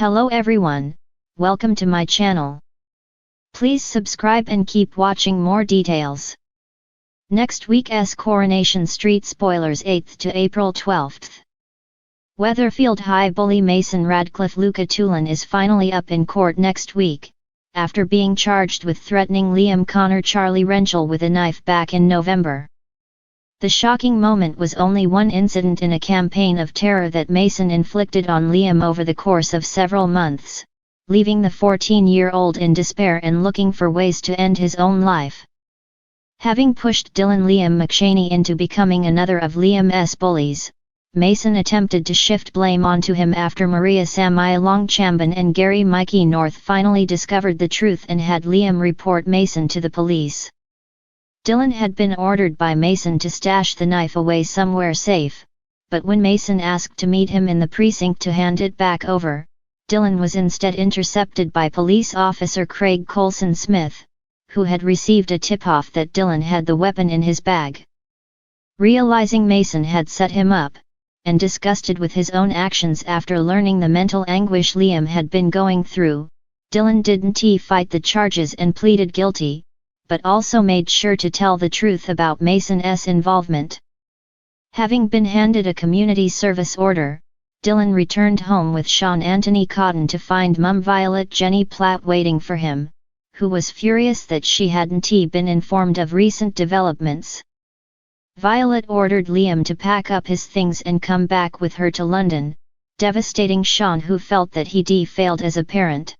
Hello everyone, welcome to my channel. Please subscribe and keep watching more details. Next week's Coronation Street spoilers 8th to April 12th. Weatherfield High bully Mason Radcliffe Luca Tulin is finally up in court next week, after being charged with threatening Liam Connor Charlie Renchel with a knife back in November. The shocking moment was only one incident in a campaign of terror that Mason inflicted on Liam over the course of several months, leaving the 14-year-old in despair and looking for ways to end his own life. Having pushed Liam McShaney into becoming another of Liam's bullies, Mason attempted to shift blame onto him after Maria Samaya Longchamban and Gary Mikey North finally discovered the truth and had Liam report Mason to the police. Dylan had been ordered by Mason to stash the knife away somewhere safe, but when Mason asked to meet him in the precinct to hand it back over, Dylan was instead intercepted by police officer Craig Colson Smith, who had received a tip-off that Dylan had the weapon in his bag. Realizing Mason had set him up, and disgusted with his own actions after learning the mental anguish Liam had been going through, Dylan didn't fight the charges and pleaded guilty, but also made sure to tell the truth about Mason's involvement. Having been handed a community service order, Dylan returned home with Sean Anthony Cotton to find mum Violet Jenny Platt waiting for him, who was furious that she hadn't been informed of recent developments. Violet ordered Liam to pack up his things and come back with her to London, devastating Sean, who felt that he failed as a parent.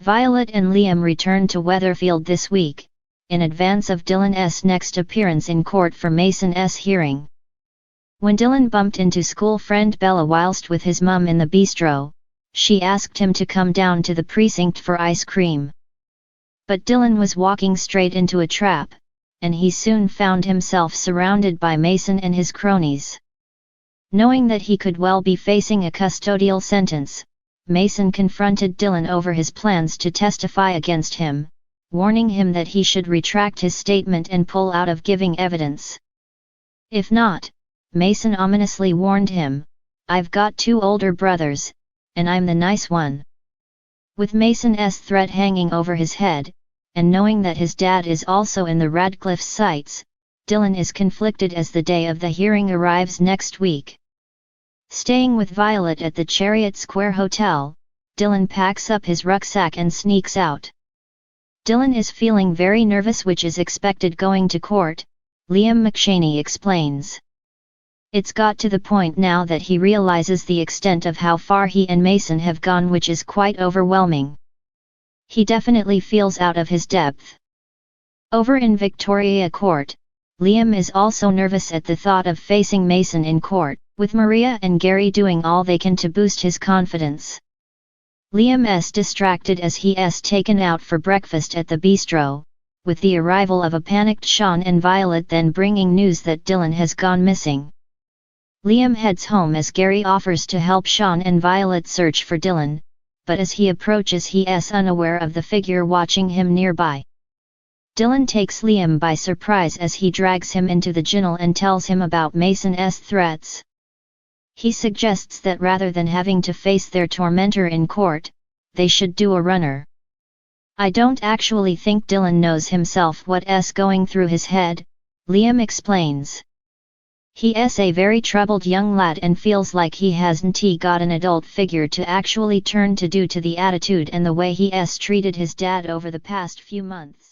Violet and Liam returned to Weatherfield this week, in advance of Dylan's next appearance in court for Mason's hearing. When Dylan bumped into school friend Bella whilst with his mum in the bistro, she asked him to come down to the precinct for ice cream. But Dylan was walking straight into a trap, and he soon found himself surrounded by Mason and his cronies. Knowing that he could well be facing a custodial sentence, Mason confronted Dylan over his plans to testify against him, warning him that he should retract his statement and pull out of giving evidence. If not, Mason ominously warned him, "I've got 2 older brothers, and I'm the nice one." With Mason's threat hanging over his head, and knowing that his dad is also in the Radcliffe sights, Dylan is conflicted as the day of the hearing arrives next week. Staying with Violet at the Chariot Square Hotel, Dylan packs up his rucksack and sneaks out. Dylan is feeling very nervous, which is expected going to court, Liam McShaney explains. It's got to the point now that he realizes the extent of how far he and Mason have gone, which is quite overwhelming. He definitely feels out of his depth. Over in Victoria Court, Liam is also nervous at the thought of facing Mason in court, with Maria and Gary doing all they can to boost his confidence. Liam's distracted as he's taken out for breakfast at the bistro, with the arrival of a panicked Sean and Violet then bringing news that Dylan has gone missing. Liam heads home as Gary offers to help Sean and Violet search for Dylan, but as he approaches he's unaware of the figure watching him nearby. Dylan takes Liam by surprise as he drags him into the ginnel and tells him about Mason's threats. He suggests that rather than having to face their tormentor in court, they should do a runner. "I don't actually think Dylan knows himself what's going through his head," Liam explains. He's a very troubled young lad and feels like he hasn't got an adult figure to actually turn to due to the attitude and the way he's treated his dad over the past few months.